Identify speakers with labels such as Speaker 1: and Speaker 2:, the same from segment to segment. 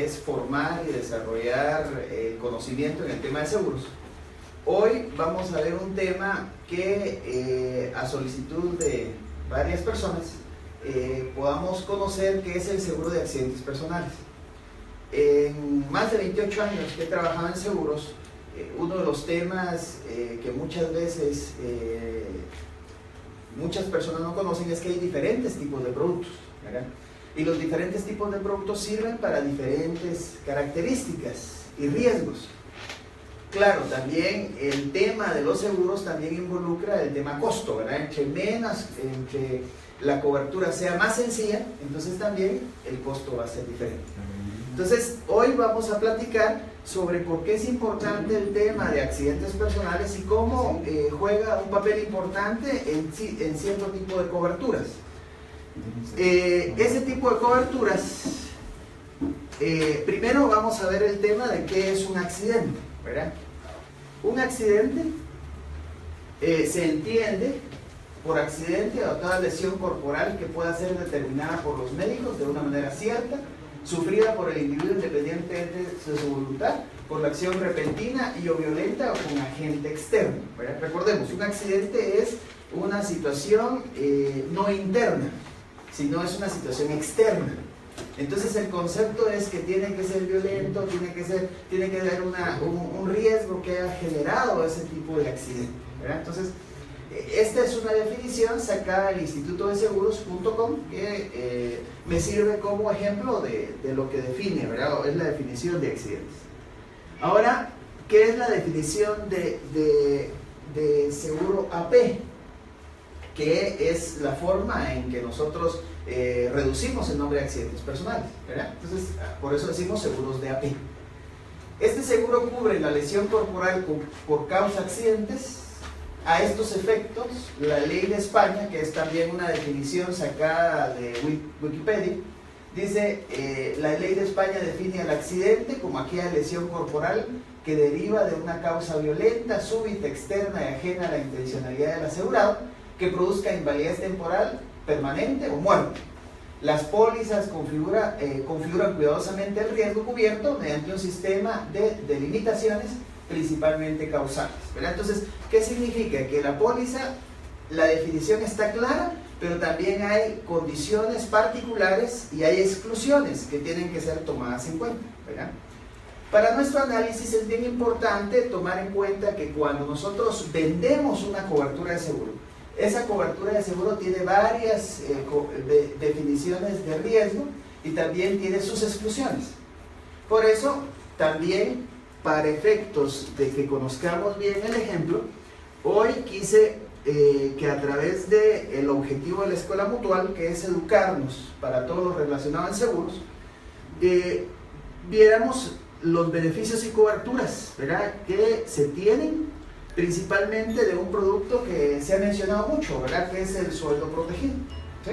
Speaker 1: es formar y desarrollar el conocimiento en el tema de seguros. Hoy vamos a ver un tema que a solicitud de varias personas podamos conocer, que es el seguro de accidentes personales. En más de 28 años que he trabajado en seguros, uno de los temas que muchas veces muchas personas no conocen es que hay diferentes tipos de productos, ¿verdad? Y los diferentes tipos de productos sirven para diferentes características y riesgos. Claro, también el tema de los seguros también involucra el tema costo, ¿verdad? Entre la cobertura sea más sencilla, entonces también el costo va a ser diferente. Entonces, hoy vamos a platicar sobre por qué es importante el tema de accidentes personales y cómo juega un papel importante en cierto tipo de coberturas. Ese tipo de coberturas, primero vamos a ver el tema de qué es un accidente, ¿verdad? Un accidente se entiende por accidente o toda lesión corporal que pueda ser determinada por los médicos de una manera cierta, sufrida por el individuo independientemente de su voluntad, por la acción repentina y o violenta o con agente externo, ¿verdad? Recordemos, un accidente es una situación no interna, sino es una situación externa. Entonces el concepto es que tiene que ser violento, tiene que haber un riesgo que haya generado ese tipo de accidente, ¿verdad? Entonces, esta es una definición sacada del Instituto de Seguros.com que me sirve como ejemplo de lo que define, ¿verdad? Es la definición de accidentes. Ahora, ¿qué es la definición de seguro AP? Que es la forma en que nosotros reducimos el nombre de accidentes personales, ¿verdad? Entonces, por eso decimos seguros de AP. Este seguro cubre la lesión corporal por causa de accidentes. A estos efectos, la ley de España, que es también una definición sacada de Wikipedia, dice, la ley de España define al accidente como aquella lesión corporal que deriva de una causa violenta, súbita, externa y ajena a la intencionalidad del asegurado, que produzca invalidez temporal, permanente o muerte. Las pólizas configuran cuidadosamente el riesgo cubierto mediante un sistema de delimitaciones principalmente causales, ¿verdad? Entonces, ¿qué significa? Que la póliza, la definición está clara, pero también hay condiciones particulares y hay exclusiones que tienen que ser tomadas en cuenta, ¿verdad? Para nuestro análisis es bien importante tomar en cuenta que cuando nosotros vendemos una cobertura de seguro, esa cobertura de seguro tiene varias definiciones de riesgo y también tiene sus exclusiones. Por eso, también para efectos de que conozcamos bien el ejemplo, hoy quise que a través del objetivo de la Escuela Mutual, que es educarnos para todo lo relacionado en seguros, viéramos los beneficios y coberturas, ¿verdad?, que se tienen principalmente de un producto que se ha mencionado mucho, ¿verdad?, que es el sueldo protegido, ¿sí?,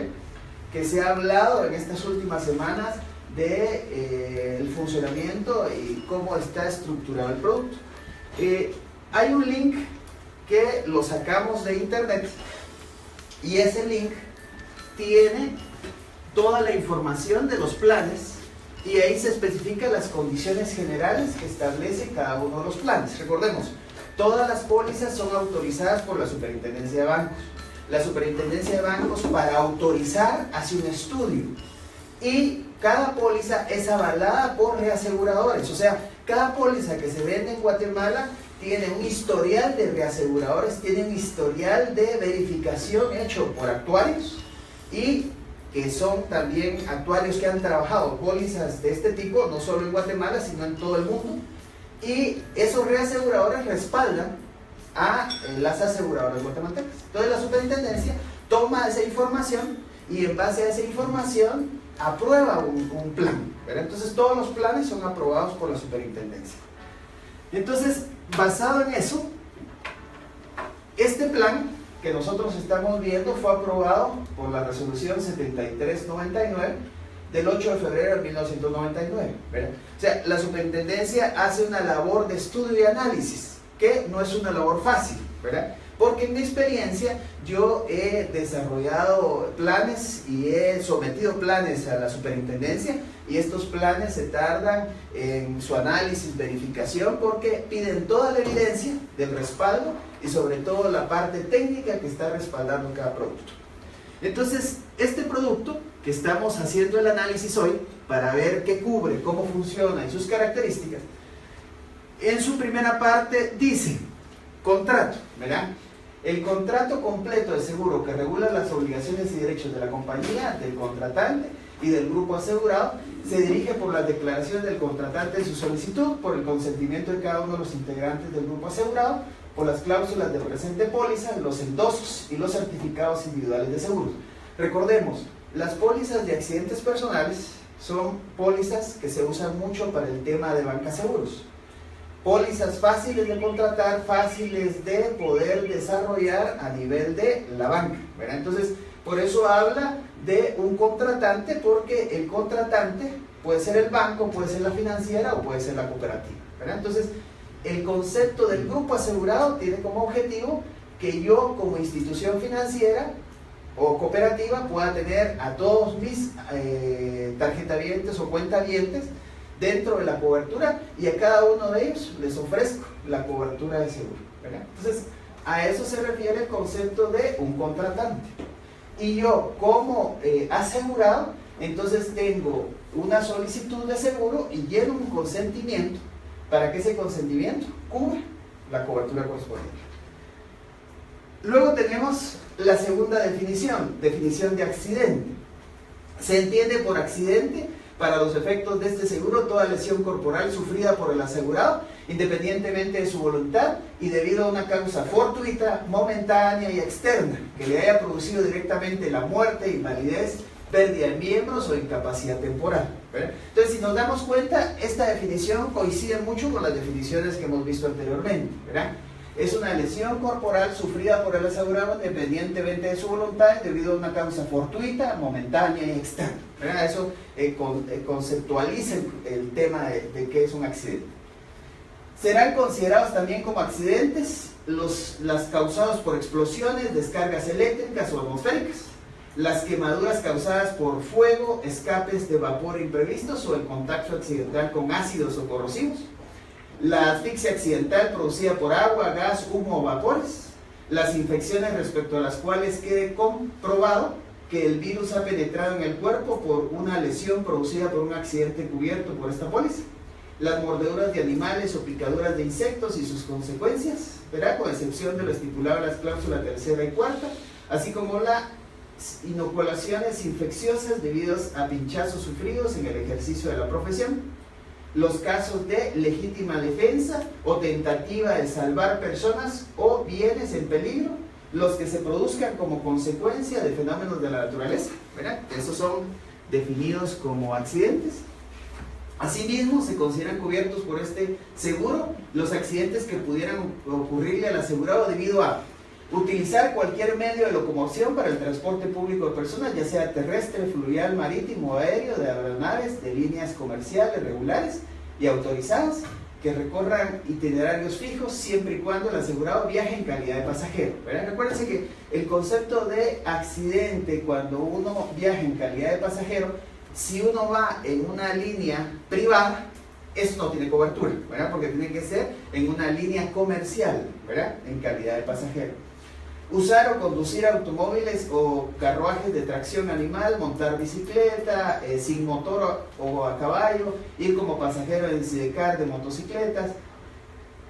Speaker 1: que se ha hablado en estas últimas semanas del funcionamiento y cómo está estructurado el producto. Hay un link que lo sacamos de internet y ese link tiene toda la información de los planes y ahí se especifican las condiciones generales que establece cada uno de los planes. Recordemos, todas las pólizas son autorizadas por la Superintendencia de Bancos. La Superintendencia de Bancos, para autorizar, hace un estudio y cada póliza es avalada por reaseguradores. O sea, cada póliza que se vende en Guatemala tiene un historial de reaseguradores, tiene un historial de verificación hecho por actuarios y que son también actuarios que han trabajado pólizas de este tipo, no solo en Guatemala, sino en todo el mundo. Y esos reaseguradores respaldan a las aseguradoras guatemaltecas. Entonces la superintendencia toma esa información y en base a esa información aprueba un plan, ¿verdad? Entonces todos los planes son aprobados por la superintendencia. Entonces, basado en eso, este plan que nosotros estamos viendo fue aprobado por la resolución 7399 del 8 de febrero de 1999, ¿verdad? O sea, la superintendencia hace una labor de estudio y análisis, que no es una labor fácil, ¿verdad? Porque en mi experiencia yo he desarrollado planes y he sometido planes a la superintendencia y estos planes se tardan en su análisis, verificación, porque piden toda la evidencia del respaldo y sobre todo la parte técnica que está respaldando cada producto. Entonces, este producto que estamos haciendo el análisis hoy para ver qué cubre, cómo funciona y sus características, en su primera parte dice contrato, ¿verdad? El contrato completo de seguro que regula las obligaciones y derechos de la compañía, del contratante y del grupo asegurado, se dirige por las declaraciones del contratante en su solicitud, por el consentimiento de cada uno de los integrantes del grupo asegurado, por las cláusulas de presente póliza, los endosos y los certificados individuales de seguros. Recordemos, las pólizas de accidentes personales son pólizas que se usan mucho para el tema de banca seguros. Pólizas fáciles de contratar, fáciles de poder desarrollar a nivel de la banca, ¿verdad? Entonces, por eso habla de un contratante, porque el contratante puede ser el banco, puede ser la financiera o puede ser la cooperativa, ¿verdad? Entonces, el concepto del grupo asegurado tiene como objetivo que yo como institución financiera o cooperativa pueda tener a todos mis tarjetavientes o cuentavientes dentro de la cobertura, y a cada uno de ellos les ofrezco la cobertura de seguro, ¿verdad? Entonces, a eso se refiere el concepto de un contratante. Y yo, como asegurado, entonces tengo una solicitud de seguro y lleno un consentimiento para que ese consentimiento cubra la cobertura correspondiente. Luego tenemos la segunda definición de accidente. Se entiende por accidente, para los efectos de este seguro, toda lesión corporal sufrida por el asegurado, independientemente de su voluntad y debido a una causa fortuita, momentánea y externa, que le haya producido directamente la muerte, invalidez, pérdida de miembros o incapacidad temporal, ¿verdad? Entonces, si nos damos cuenta, esta definición coincide mucho con las definiciones que hemos visto anteriormente, ¿verdad? Es una lesión corporal sufrida por el asegurado independientemente de su voluntad debido a una causa fortuita, momentánea y externa, ¿verdad? Eso conceptualiza el tema de qué es un accidente. Serán considerados también como accidentes las causados por explosiones, descargas eléctricas o atmosféricas, las quemaduras causadas por fuego, escapes de vapor imprevistos o el contacto accidental con ácidos o corrosivos, la asfixia accidental producida por agua, gas, humo o vapores, las infecciones respecto a las cuales quede comprobado que el virus ha penetrado en el cuerpo por una lesión producida por un accidente cubierto por esta póliza, las mordeduras de animales o picaduras de insectos y sus consecuencias, ¿verdad? Con excepción de lo estipulado en las cláusulas tercera y cuarta, así como las inoculaciones infecciosas debidas a pinchazos sufridos en el ejercicio de la profesión, los casos de legítima defensa o tentativa de salvar personas o bienes en peligro, los que se produzcan como consecuencia de fenómenos de la naturaleza, ¿verdad? Esos son definidos como accidentes. Asimismo, se consideran cubiertos por este seguro los accidentes que pudieran ocurrirle al asegurado debido a utilizar cualquier medio de locomoción para el transporte público de personas, ya sea terrestre, fluvial, marítimo o aéreo, de aeronaves, de líneas comerciales regulares y autorizadas, que recorran itinerarios fijos siempre y cuando el asegurado viaje en calidad de pasajero, ¿verdad? Recuérdense que el concepto de accidente, cuando uno viaja en calidad de pasajero, si uno va en una línea privada, eso no tiene cobertura, ¿verdad? Porque tiene que ser en una línea comercial, ¿verdad? En calidad de pasajero. Usar o conducir automóviles o carruajes de tracción animal, montar bicicleta sin motor o a caballo, ir como pasajero en sidecar de motocicletas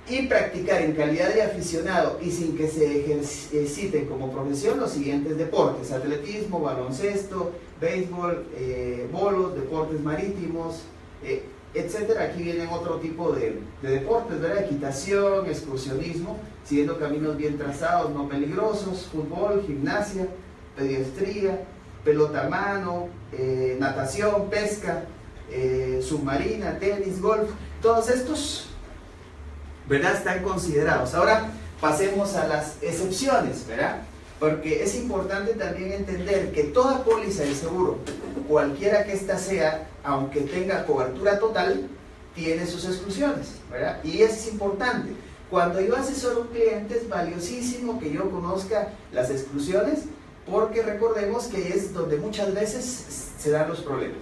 Speaker 1: y practicar en calidad de aficionado y sin que se ejerciten como profesión los siguientes deportes: atletismo, baloncesto, béisbol, bolos, deportes marítimos, etcétera. Aquí vienen otro tipo de deportes, ¿verdad? Equitación, excursionismo, siguiendo caminos bien trazados, no peligrosos, fútbol, gimnasia, pediatría, pelota a mano, natación, pesca, submarina, tenis, golf. Todos estos, ¿verdad?, están considerados. Ahora pasemos a las excepciones, ¿verdad? Porque es importante también entender que toda póliza de seguro, cualquiera que ésta sea, aunque tenga cobertura total, tiene sus exclusiones, ¿verdad? Y eso es importante. Cuando yo asesoro a un cliente es valiosísimo que yo conozca las exclusiones, porque recordemos que es donde muchas veces se dan los problemas.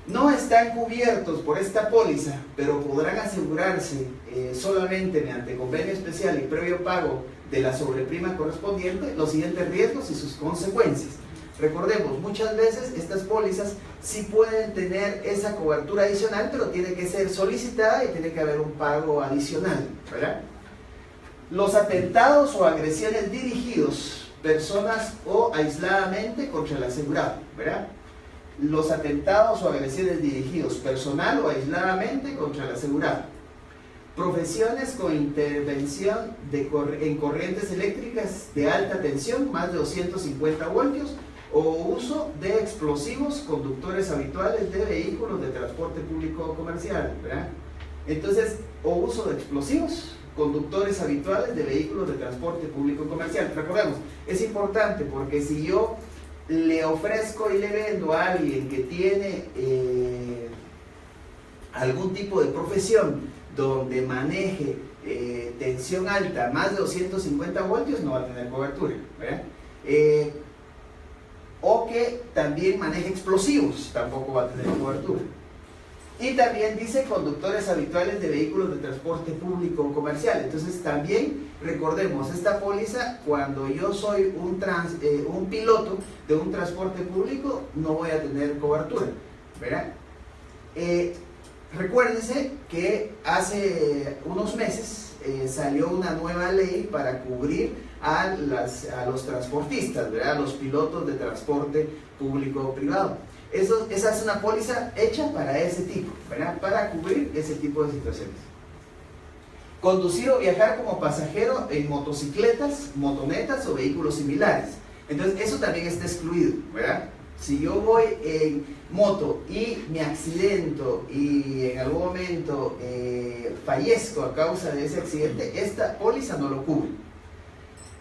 Speaker 1: no están cubiertos por esta póliza, pero podrán asegurarse solamente mediante convenio especial y previo pago de la sobreprima correspondiente, los siguientes riesgos y sus consecuencias. Recordemos, muchas veces estas pólizas sí pueden tener esa cobertura adicional, pero tiene que ser solicitada y tiene que haber un pago adicional, ¿verdad? Los atentados o agresiones dirigidos, personas o aisladamente contra el asegurado, ¿verdad? Los atentados o agresiones dirigidos, personal o aisladamente contra el asegurado. Profesiones con intervención en corrientes eléctricas de alta tensión, más de 250 voltios, o uso de explosivos conductores habituales de vehículos de transporte público o comercial, ¿verdad? Entonces, o uso de explosivos conductores habituales de vehículos de transporte público o comercial. Recordemos, es importante porque si yo le ofrezco y le vendo a alguien que tiene algún tipo de profesión donde maneje tensión alta, más de 250 voltios, no va a tener cobertura, ¿verdad? O que también maneje explosivos, tampoco va a tener cobertura. Y también dice conductores habituales de vehículos de transporte público o comercial. Entonces también recordemos, esta póliza, cuando yo soy un piloto de un transporte público, no voy a tener cobertura, ¿verdad? Recuérdense que hace unos meses salió una nueva ley para cubrir a los transportistas, ¿verdad? A los pilotos de transporte público o privado. Esa es una póliza hecha para ese tipo, ¿verdad? Para cubrir ese tipo de situaciones. Conducir o viajar como pasajero en motocicletas, motonetas o vehículos similares. Entonces, eso también está excluido, ¿verdad? Si yo voy en moto y me accidento y en algún momento fallezco a causa de ese accidente, esta póliza no lo cubre.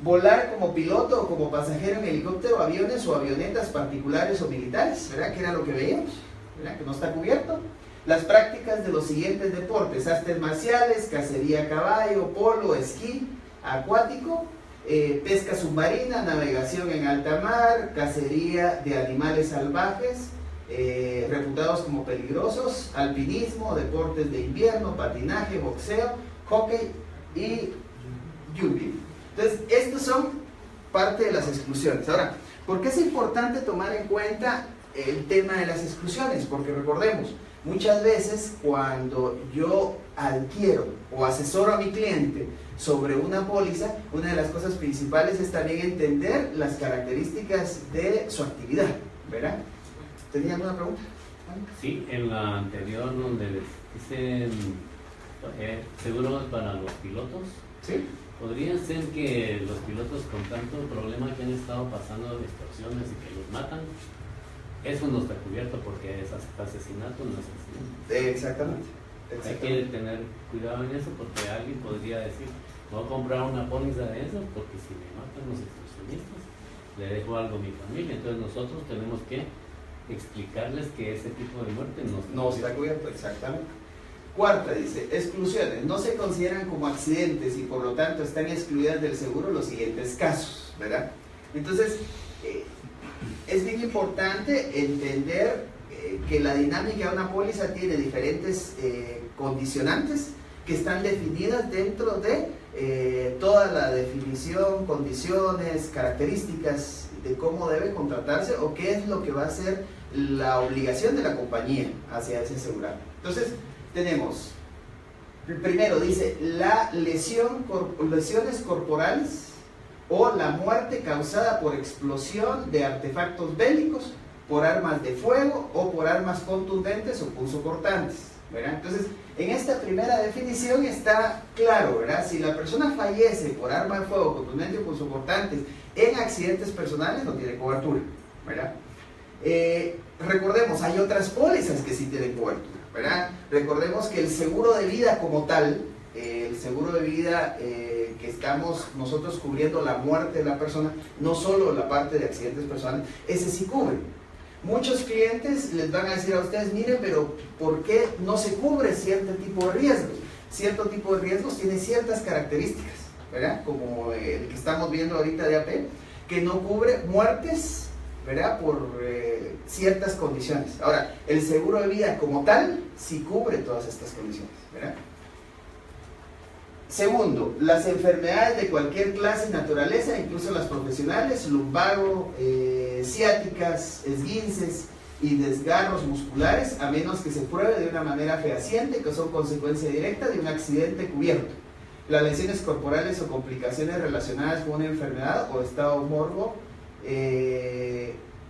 Speaker 1: Volar como piloto o como pasajero en helicóptero, aviones o avionetas particulares o militares, ¿verdad? Que era lo que veíamos, ¿verdad? Que no está cubierto. Las prácticas de los siguientes deportes: artes marciales, cacería a caballo, polo, esquí acuático, pesca submarina, navegación en alta mar, cacería de animales salvajes, reputados como peligrosos, alpinismo, deportes de invierno, patinaje, boxeo, hockey y juggling. Entonces, estos son parte de las exclusiones. Ahora, ¿por qué es importante tomar en cuenta el tema de las exclusiones? Porque recordemos, muchas veces cuando yo adquiero o asesoro a mi cliente sobre una póliza, una de las cosas principales es también entender las características de su actividad, ¿verdad? ¿Tenían una pregunta?
Speaker 2: Sí, en la anterior donde dicen seguros para los pilotos.
Speaker 1: Sí.
Speaker 2: ¿Podría ser que los pilotos con tanto problema que han estado pasando de extorsiones y que los matan, eso no está cubierto porque es asesinato, no es asesinato?
Speaker 1: Exactamente.
Speaker 2: Hay que tener cuidado en eso porque alguien podría decir, voy a comprar una póliza de eso porque si me matan los extorsionistas, le dejo algo a mi familia. Entonces nosotros tenemos que explicarles que ese tipo de muerte
Speaker 1: no está cubierto, exactamente. Cuarta, dice, exclusiones. No se consideran como accidentes y por lo tanto están excluidas del seguro los siguientes casos, ¿verdad? Entonces, es bien importante entender que la dinámica de una póliza tiene diferentes condicionantes que están definidas dentro de toda la definición, condiciones, características de cómo debe contratarse o qué es lo que va a ser la obligación de la compañía hacia ese asegurado. Entonces, tenemos, primero dice, lesiones corporales o la muerte causada por explosión de artefactos bélicos, por armas de fuego o por armas contundentes o punzocortantes, ¿verdad? Entonces, en esta primera definición está claro, ¿verdad? Si la persona fallece por arma de fuego, contundente o punzocortantes en accidentes personales, no tiene cobertura, ¿verdad? Recordemos, hay otras pólizas que sí tienen cobertura, ¿verdad? Recordemos que el seguro de vida como tal, el seguro de vida que estamos nosotros cubriendo la muerte de la persona, no solo la parte de accidentes personales, ese sí cubre. Muchos clientes les van a decir a ustedes, miren, pero ¿por qué no se cubre cierto tipo de riesgos? Cierto tipo de riesgos tiene ciertas características, ¿verdad? Como el que estamos viendo ahorita de AP, que no cubre muertes ¿verdad? Por ciertas condiciones. Ahora, el seguro de vida como tal sí cubre todas estas condiciones, ¿verdad? Segundo, las enfermedades de cualquier clase y naturaleza, incluso las profesionales, lumbago, ciáticas, esguinces y desgarros musculares, a menos que se pruebe de una manera fehaciente que son consecuencia directa de un accidente cubierto. Las lesiones corporales o complicaciones relacionadas con una enfermedad o estado morbo,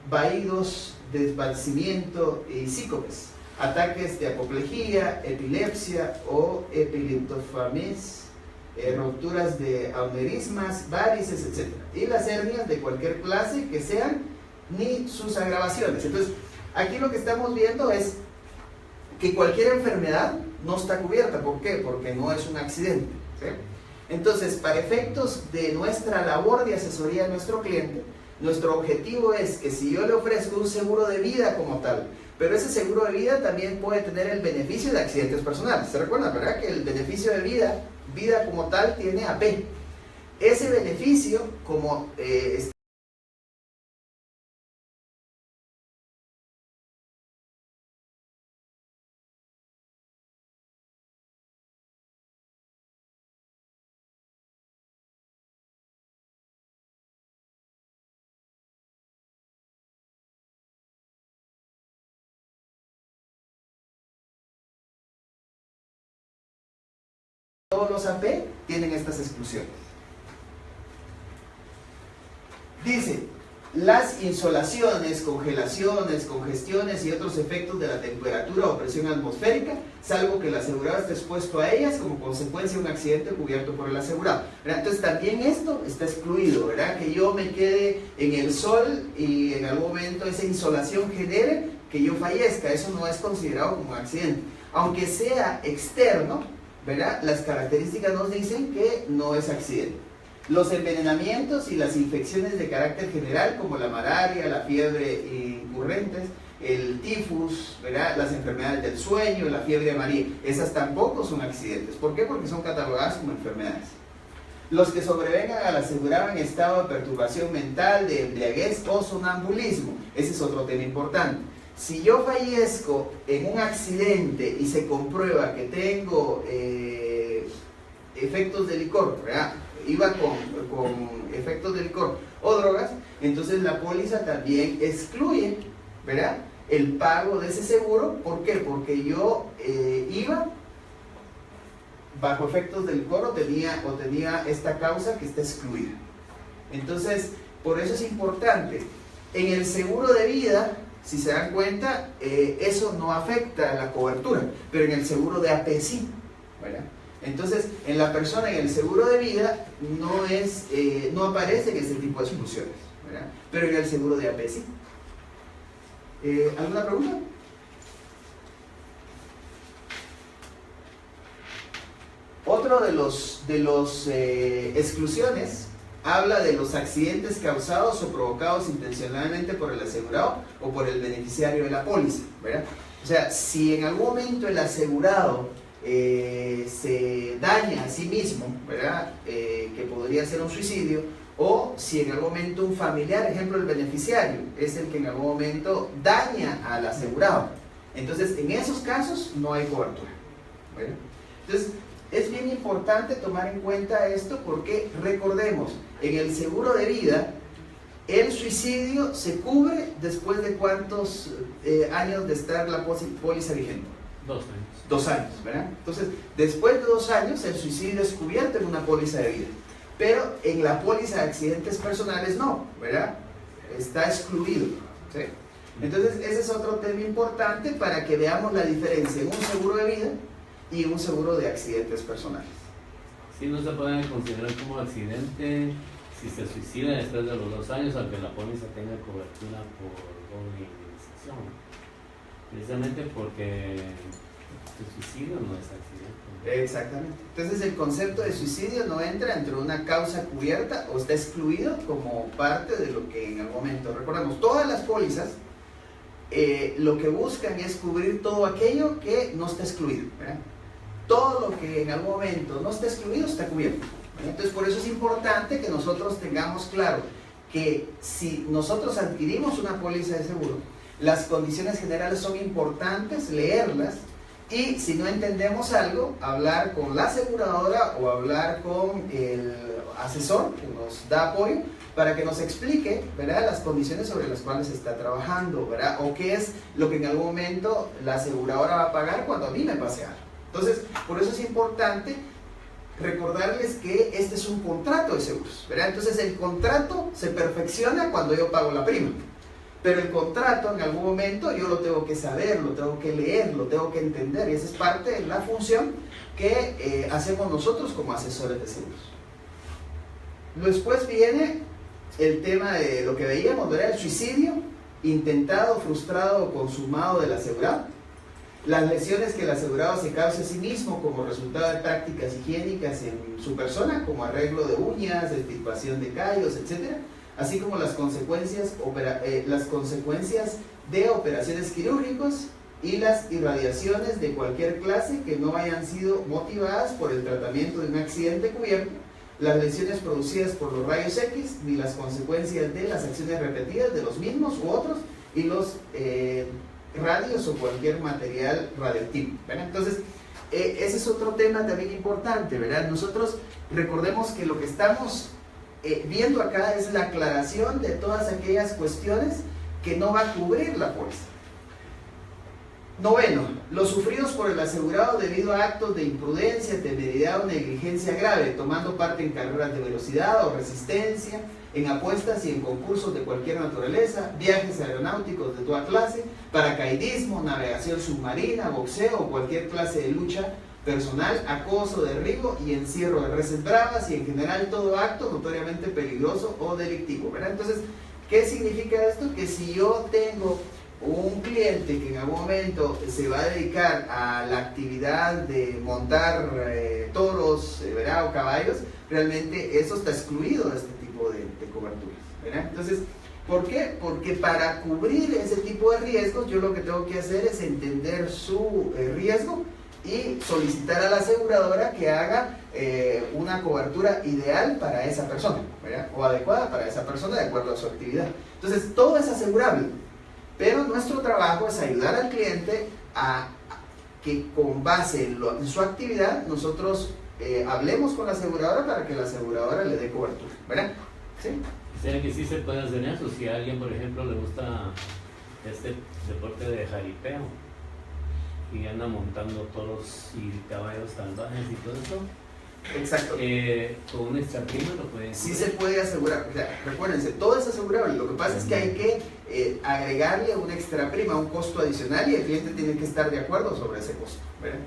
Speaker 1: vaídos, desvanecimiento y síncopes, ataques de apoplejía, epilepsia o epileptofames, rupturas de aneurismas, varices, etc. Y las hernias de cualquier clase que sean, ni sus agravaciones. Entonces, aquí lo que estamos viendo es que cualquier enfermedad no está cubierta. ¿Por qué? Porque no es un accidente, ¿sí? Entonces, para efectos de nuestra labor de asesoría a nuestro cliente, nuestro objetivo es que si yo le ofrezco un seguro de vida como tal, pero ese seguro de vida también puede tener el beneficio de accidentes personales. ¿Se recuerdan, verdad? Que el beneficio de vida como tal tiene AP. Ese beneficio, como todos los AP tienen estas exclusiones. Dice, las insolaciones, congelaciones, congestiones y otros efectos de la temperatura o presión atmosférica, salvo que el asegurado esté expuesto a ellas como consecuencia de un accidente cubierto por el asegurado, ¿verdad? Entonces también esto está excluido, ¿verdad? Que yo me quede en el sol y en algún momento esa insolación genere que yo fallezca, eso no es considerado como un accidente. Aunque sea externo, ¿verdad? Las características nos dicen que no es accidente. Los envenenamientos y las infecciones de carácter general, como la malaria, la fiebre incurrentes, el tifus, ¿verdad? Las enfermedades del sueño, la fiebre amarilla, esas tampoco son accidentes. ¿Por qué? Porque son catalogadas como enfermedades. Los que sobrevengan al asegurado en estado de perturbación mental, de embriaguez o sonambulismo, ese es otro tema importante. Si yo fallezco en un accidente y se comprueba que tengo efectos de licor, ¿verdad? Iba con efectos de licor o drogas, entonces la póliza también excluye, ¿verdad?, el pago de ese seguro. ¿Por qué? Porque yo iba bajo efectos de licor o tenía esta causa que está excluida. Entonces, por eso es importante. En el seguro de vida, si se dan cuenta, eso no afecta a la cobertura, pero en el seguro de AP sí, ¿verdad? Entonces, en la persona en el seguro de vida no aparecen ese tipo de exclusiones, ¿verdad? Pero en el seguro de AP sí. ¿Alguna pregunta? Otro de los exclusiones habla de los accidentes causados o provocados intencionalmente por el asegurado o por el beneficiario de la póliza, ¿verdad? O sea, si en algún momento el asegurado se daña a sí mismo, ¿verdad? Que podría ser un suicidio, o si en algún momento un familiar, ejemplo el beneficiario, es el que en algún momento daña al asegurado, entonces en esos casos no hay cobertura, ¿verdad? Entonces es bien importante tomar en cuenta esto porque recordemos, en el seguro de vida el suicidio se cubre después de ¿cuántos años de estar la póliza vigente?
Speaker 2: 2 años.
Speaker 1: 2 años, ¿verdad? Entonces, después de 2 años, el suicidio es cubierto en una póliza de vida. Pero en la póliza de accidentes personales no, ¿verdad? Está excluido, ¿sí? Entonces, ese es otro tema importante para que veamos la diferencia en un seguro de vida y un seguro de accidentes personales.
Speaker 2: Sí, no se pueden considerar como accidente si se suicida después de los 2 años, aunque la póliza tenga cobertura por doble indemnización. Precisamente porque el suicidio no es accidente.
Speaker 1: Exactamente. Entonces el concepto de suicidio no entra entre una causa cubierta o está excluido como parte de lo que en algún momento, recordemos, todas las pólizas lo que buscan es cubrir todo aquello que no está excluido, ¿verdad? Todo lo que en algún momento no está excluido está cubierto, ¿verdad? Entonces por eso es importante que nosotros tengamos claro que si nosotros adquirimos una póliza de seguro, las condiciones generales son importantes, leerlas, y si no entendemos algo, hablar con la aseguradora o hablar con el asesor que nos da apoyo para que nos explique, ¿verdad?, las condiciones sobre las cuales se está trabajando, ¿verdad?, o qué es lo que en algún momento la aseguradora va a pagar cuando a mí me pase algo. Entonces, por eso es importante recordarles que este es un contrato de seguros, ¿verdad? Entonces el contrato se perfecciona cuando yo pago la prima, pero el contrato en algún momento yo lo tengo que saber, lo tengo que leer, lo tengo que entender, y esa es parte de la función que hacemos nosotros como asesores de seguros. Después viene el tema de lo que veíamos, ¿verdad?, el suicidio intentado, frustrado o consumado del asegurado. Las lesiones que el asegurado se cause a sí mismo como resultado de prácticas higiénicas en su persona, como arreglo de uñas, extirpación de callos, etc. Así como las consecuencias de operaciones quirúrgicas y las irradiaciones de cualquier clase que no hayan sido motivadas por el tratamiento de un accidente cubierto, las lesiones producidas por los rayos X, ni las consecuencias de las acciones repetidas de los mismos u otros, y los radios o cualquier material radioactivo, ¿verdad? Entonces, ese es otro tema también importante, ¿verdad? Nosotros recordemos que lo que estamos viendo acá es la aclaración de todas aquellas cuestiones que no va a cubrir la póliza. Noveno, los sufridos por el asegurado debido a actos de imprudencia, temeridad o negligencia grave, tomando parte en carreras de velocidad o resistencia, en apuestas y en concursos de cualquier naturaleza, viajes aeronáuticos de toda clase, paracaidismo, navegación submarina, boxeo o cualquier clase de lucha personal, acoso, derribo y encierro de reses bravas, y en general todo acto notoriamente peligroso o delictivo, ¿verdad? Entonces, ¿qué significa esto? Que si yo tengo un cliente que en algún momento se va a dedicar a la actividad de montar toros, ¿verdad?, o caballos, realmente eso está excluido de este tipo de coberturas, ¿verdad? Entonces, ¿por qué? Porque para cubrir ese tipo de riesgos, yo lo que tengo que hacer es entender su riesgo y solicitar a la aseguradora que haga una cobertura ideal para esa persona, ¿verdad?, o adecuada para esa persona de acuerdo a su actividad. Entonces, todo es asegurable, pero nuestro trabajo es ayudar al cliente a que con base en su actividad nosotros hablemos con la aseguradora para que la aseguradora le dé cobertura, ¿verdad? ¿Sí?
Speaker 2: O sea que sí se puede hacer eso. Si a alguien, por ejemplo, le gusta este deporte de jaripeo y anda montando toros y caballos salvajes y todo eso,
Speaker 1: exacto,
Speaker 2: con una extra prima lo pueden
Speaker 1: sí se puede asegurar. O sea, recuérdense, todo es asegurable. Lo que pasa es que hay que agregarle una extra prima, un costo adicional, y el cliente tiene que estar de acuerdo sobre ese costo, ¿verdad?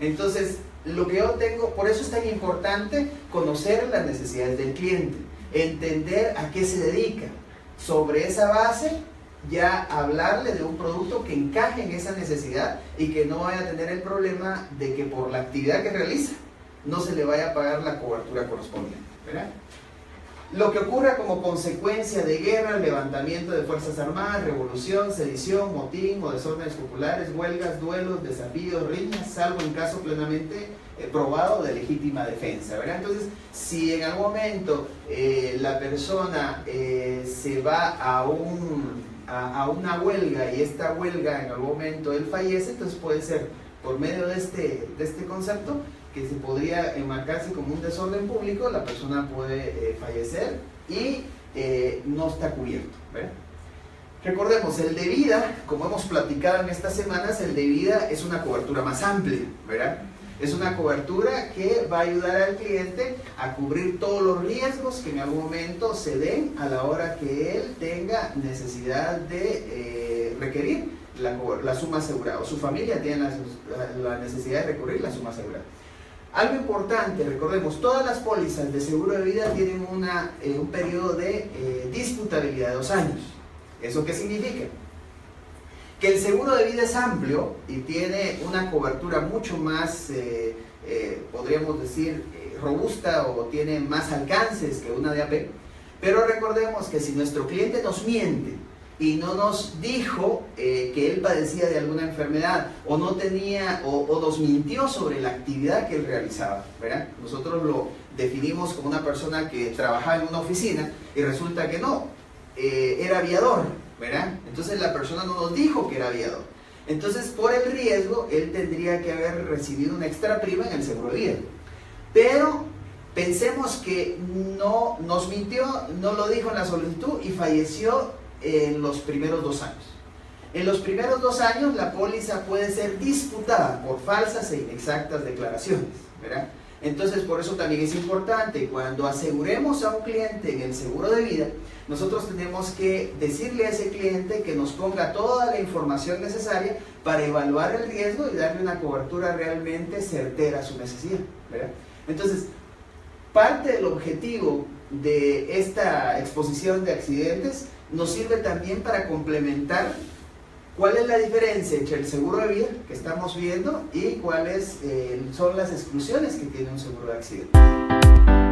Speaker 1: Entonces, lo que yo tengo, por eso es tan importante conocer las necesidades del cliente, entender a qué se dedica, sobre esa base ya hablarle de un producto que encaje en esa necesidad y que no vaya a tener el problema de que por la actividad que realiza no se le vaya a pagar la cobertura correspondiente, ¿verdad? Lo que ocurra como consecuencia de guerra, levantamiento de fuerzas armadas, revolución, sedición, motín o desórdenes populares, huelgas, duelos, desafíos, riñas, salvo en caso plenamente probado de legítima defensa, ¿verdad? Entonces, si en algún momento la persona se va a una huelga y esta huelga en algún momento él fallece, entonces puede ser por medio de este concepto que se podría enmarcarse como un desorden público, la persona puede fallecer y no está cubierto, ¿verdad? Recordemos, el de vida, como hemos platicado en estas semanas, el de vida es una cobertura más amplia, ¿verdad? Es una cobertura que va a ayudar al cliente a cubrir todos los riesgos que en algún momento se den a la hora que él tenga necesidad de requerir la suma asegurada, o su familia tiene la necesidad de recurrir la suma asegurada. Algo importante, recordemos, todas las pólizas de seguro de vida tienen un periodo de disputabilidad de 2 años. ¿Eso qué significa? Que el seguro de vida es amplio y tiene una cobertura mucho más, podríamos decir, robusta, o tiene más alcances que una DAP, pero recordemos que si nuestro cliente nos miente y no nos dijo que él padecía de alguna enfermedad, o no tenía, o nos mintió sobre la actividad que él realizaba, ¿verdad? Nosotros lo definimos como una persona que trabajaba en una oficina y resulta que no, era aviador, ¿verdad? Entonces la persona no nos dijo que era aviador. Entonces, por el riesgo, él tendría que haber recibido una extra prima en el seguro de vida. Pero pensemos que no nos mintió, no lo dijo en la solicitud y falleció en los primeros 2 años. En los primeros 2 años la póliza puede ser disputada por falsas e inexactas declaraciones, ¿verdad? Entonces, por eso también es importante, cuando aseguremos a un cliente en el seguro de vida, nosotros tenemos que decirle a ese cliente que nos ponga toda la información necesaria para evaluar el riesgo y darle una cobertura realmente certera a su necesidad, ¿verdad? Entonces, parte del objetivo de esta exposición de accidentes nos sirve también para complementar cuál es la diferencia entre el seguro de vida que estamos viendo y cuáles son las exclusiones que tiene un seguro de accidentes.